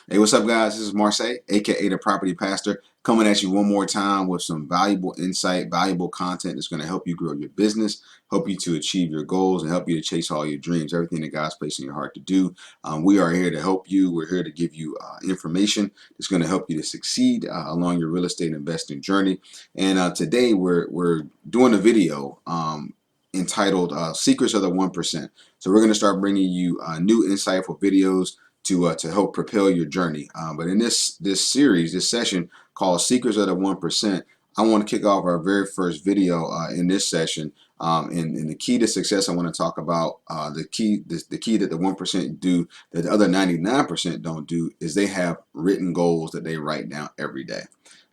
Hey, what's up, guys? This is Marseille, aka the Property Pastor, coming at you one more time with some valuable insight, valuable content that's going to help you grow your business, help you to achieve your goals, and help you to chase all your dreams, everything that God's placed in your heart to do. We are here to help you. We're here to give you information that's going to help you to succeed along your real estate investing journey. And today we're doing a video entitled "Secrets of the 1%." So we're going to start bringing you new, insightful videos to help propel your journey. But in this series, this session called "Secrets of the 1%," I want to kick off our very first video in this session. And the key to success, I want to talk about the key that the 1% do that the other 99% don't do is they have written goals that they write down every day.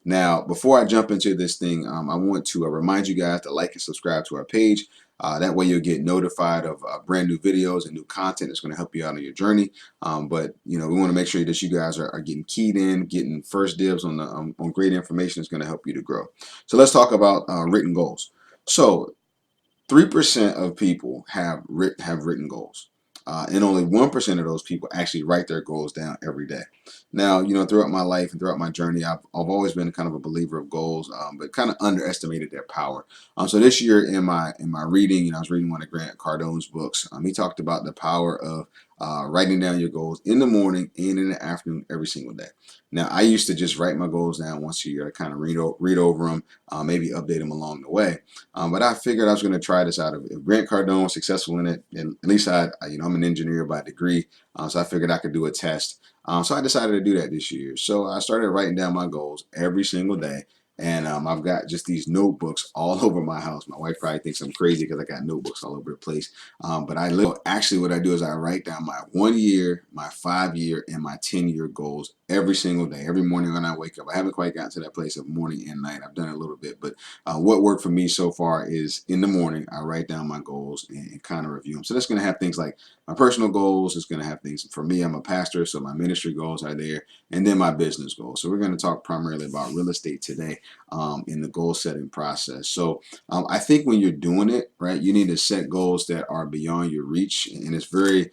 Now, before I jump into this thing, I want to remind you guys to like and subscribe to our page. That way you'll get notified of brand new videos and new content that's going to help you out on your journey. But we want to make sure that you guys are getting keyed in, getting first dibs on the on great information that's going to help you to grow. So let's talk about written goals. So 3% of people have written goals. And only 1% of those people actually write their goals down every day. Now, throughout my life and throughout my journey, I've always been kind of a believer of goals, but kind of underestimated their power. So this year in my reading, I was reading one of Grant Cardone's books. He talked about the power of writing down your goals in the morning and in the afternoon every single day. Now, I used to just write my goals down once a year. I kind of read over them, maybe update them along the way. But I figured I was going to try this out. If Grant Cardone was successful in it, and at least I'm an engineer by degree, so I figured I could do a test. So I decided to do that this year. So I started writing down my goals every single day. And I've got just these notebooks all over my house. My wife probably thinks I'm crazy because I got notebooks all over the place. But actually what I do is I write down my 1 year, my 5 year, and my 10 year goals every single day, every morning when I wake up. I haven't quite gotten to that place of morning and night. I've done it a little bit, but what worked for me so far is in the morning, I write down my goals and kind of review them. So that's going to have things like my personal goals. It's going to have things for me. I'm a pastor, so my ministry goals are there, and then my business goals. So we're going to talk primarily about real estate today in the goal setting process. So I think when you're doing it, right, you need to set goals that are beyond your reach, and it's very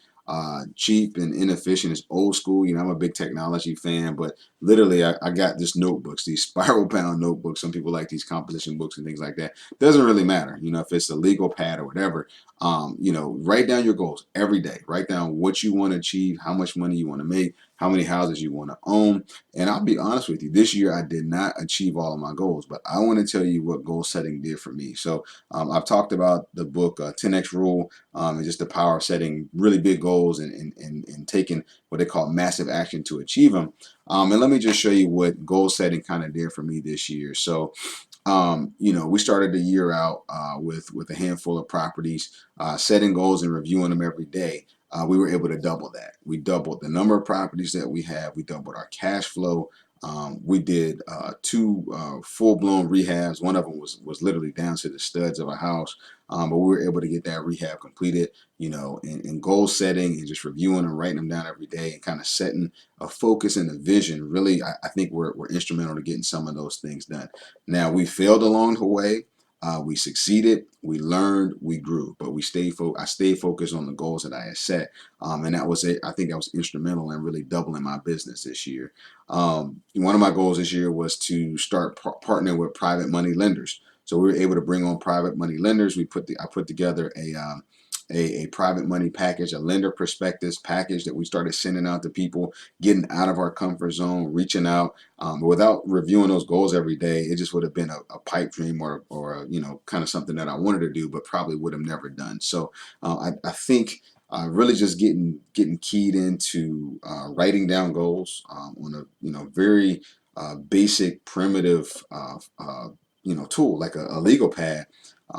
cheap and inefficient. It's old school. I'm a big technology fan, but literally I got this notebooks, these spiral bound notebooks. Some people like these composition books and things like that. Doesn't really matter, if it's a legal pad or whatever. Write down your goals every day. Write down what you want to achieve, how much money you want to make, how many houses you want to own. And I'll be honest with you, this year I did not achieve all of my goals, but I want to tell you what goal setting did for me. So I've talked about the book 10X Rule, and just the power of setting really big goals and taking what they call massive action to achieve them. And let me just show you what goal setting kind of did for me this year. So we started the year out with a handful of properties, setting goals and reviewing them every day. We were able to double that. We doubled the number of properties that we have. We doubled our cash flow. We did two full-blown rehabs. One of them was literally down to the studs of a house, but we were able to get that rehab completed. In goal setting and just reviewing and writing them down every day and kind of setting a focus and a vision. Really, I think we're instrumental to getting some of those things done. Now, we failed along the way. We succeeded, we learned, we grew, but I stayed focused on the goals that I had set. And that was it. I think that was instrumental in really doubling my business this year. One of my goals this year was to start partnering with private money lenders. So we were able to bring on private money lenders. I put together a private money package, a lender perspectives package that we started sending out to people, getting out of our comfort zone, reaching out. Without reviewing those goals every day, it just would have been a pipe dream or kind of something that I wanted to do, but probably would have never done. So I think really just getting keyed into writing down goals on a very basic primitive tool like a legal pad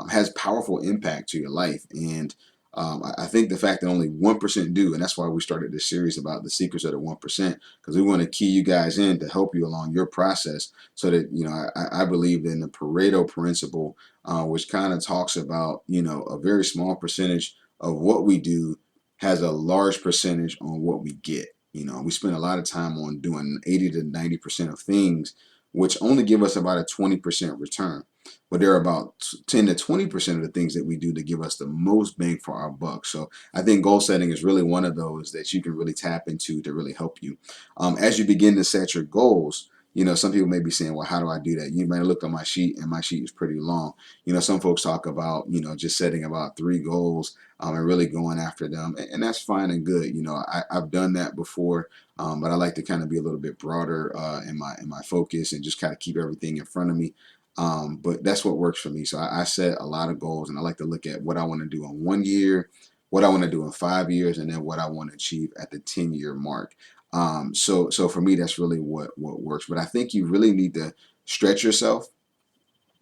has powerful impact to your life. And I think the fact that only 1% do, and that's why we started this series about the secrets of the 1%, because we want to key you guys in to help you along your process. So that I believe in the Pareto principle, which kind of talks about a very small percentage of what we do has a large percentage on what we get. We spend a lot of time on doing 80 to 90% of things, which only give us about a 20% return. but there are about 10 to 20% of the things that we do to give us the most bang for our buck. So I think goal setting is really one of those that you can really tap into to really help you. As you begin to set your goals, some people may be saying, well, how do I do that? You might have looked on my sheet, and my sheet is pretty long. Some folks talk about, just setting about 3 goals, and really going after them. And that's fine and good. I've done that before, but I like to kind of be a little bit broader in my focus and just kind of keep everything in front of me. But that's what works for me. So I set a lot of goals, and I like to look at what I want to do in 1 year, what I want to do in 5 years, and then what I want to achieve at the 10-year mark. So for me, that's really what works. But I think you really need to stretch yourself.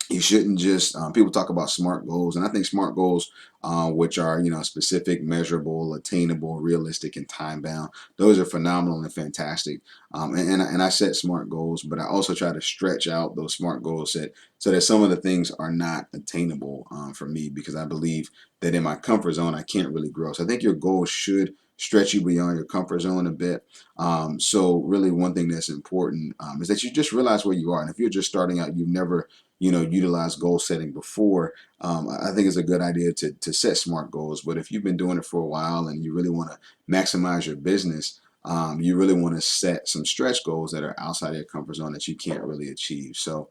You shouldn't just people talk about SMART goals, and I think SMART goals, which are specific, measurable, attainable, realistic, and time bound, those are phenomenal and fantastic. And I set SMART goals, but I also try to stretch out those SMART goals set so that some of the things are not attainable for me, because I believe that in my comfort zone I can't really grow. So I think your goals should stretch you beyond your comfort zone a bit. So really, one thing that's important is that you just realize where you are, and if you're just starting out, you've never utilize goal setting before, I think it's a good idea to set SMART goals. But if you've been doing it for a while and you really want to maximize your business, you really want to set some stretch goals that are outside of your comfort zone that you can't really achieve. So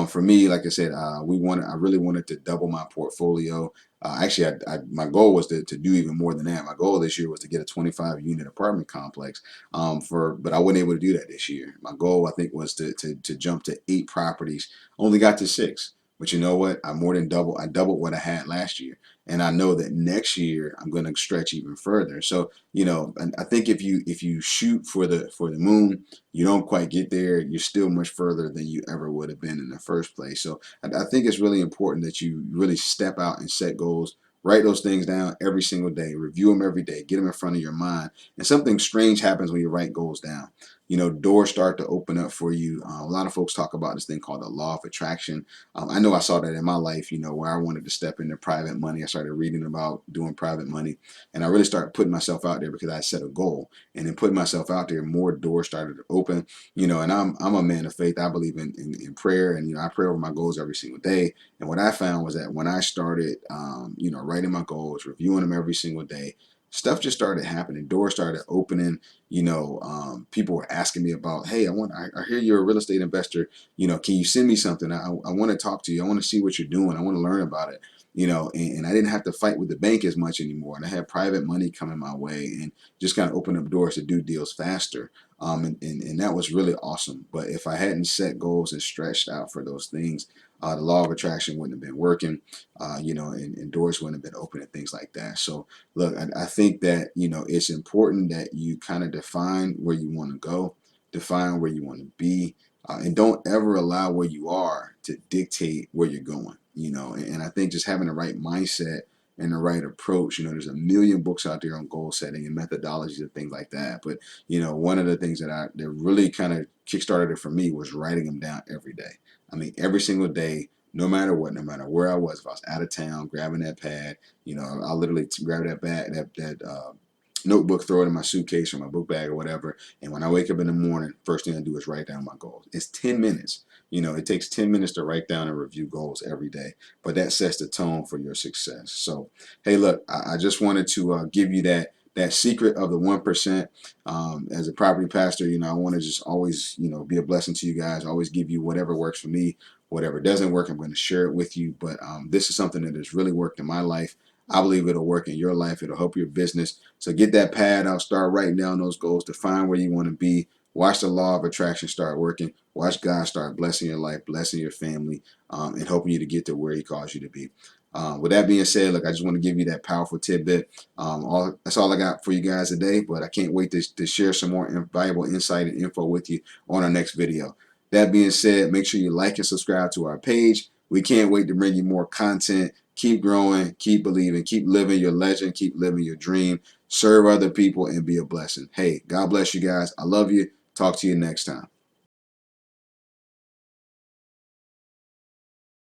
for me, like I said, I really wanted to double my portfolio. Actually, my goal was to do even more than that. My goal this year was to get a 25 unit apartment complex. But I wasn't able to do that this year. My goal, I think, was to jump to 8 properties. Only got to 6. But you know what? I doubled what I had last year. And I know that next year I'm going to stretch even further. So, and I think if you shoot for the moon, you don't quite get there. You're still much further than you ever would have been in the first place. So I think it's really important that you really step out and set goals. Write those things down every single day. Review them every day. Get them in front of your mind. And something strange happens when you write goals down. Doors start to open up for you. A lot of folks talk about this thing called the law of attraction. I know I saw that in my life, where I wanted to step into private money. I started reading about doing private money, and I really started putting myself out there because I set a goal. And then putting myself out there, more doors started to open. And I'm a man of faith. I believe in prayer, and I pray over my goals every single day. And what I found was that when I started, writing my goals, reviewing them every single day, stuff just started happening. Doors started opening. People were asking me about, hey, I hear you're a real estate investor. Can you send me something? I want to talk to you. I want to see what you're doing. I want to learn about it. And I didn't have to fight with the bank as much anymore. And I had private money coming my way, and just kind of opened up doors to do deals faster. And that was really awesome. But if I hadn't set goals and stretched out for those things, the law of attraction wouldn't have been working, and doors wouldn't have been open and things like that. So look, I think that, it's important that you kind of define where you want to go, define where you want to be, and don't ever allow where you are to dictate where you're going, and I think just having the right mindset and the right approach, there's a million books out there on goal setting and methodologies and things like that. But, one of the things that really kind of kickstarted it for me was writing them down every day. I mean, every single day, no matter what, no matter where I was, if I was out of town, grabbing that pad, I literally grab that bag, that notebook, throw it in my suitcase or my book bag or whatever. And when I wake up in the morning, first thing I do is write down my goals. It's 10 minutes. It takes 10 minutes to write down and review goals every day, but that sets the tone for your success. So, hey, look, I just wanted to give you that secret of the 1%. As a property pastor, I want to just always, be a blessing to you guys. I always give you whatever works for me. Whatever doesn't work, I'm going to share it with you. But this is something that has really worked in my life. I believe it'll work in your life. It'll help your business. So get that pad out, start writing down those goals, define where you want to be. Watch the law of attraction start working. Watch God start blessing your life, blessing your family, and helping you to get to where He calls you to be. With that being said, look, I just want to give you that powerful tidbit. That's all I got for you guys today, but I can't wait to share some more valuable insight and info with you on our next video. That being said, make sure you like and subscribe to our page. We can't wait to bring you more content. Keep growing, keep believing, keep living your legend, keep living your dream, serve other people, and be a blessing. Hey, God bless you guys. I love you. Talk to you next time.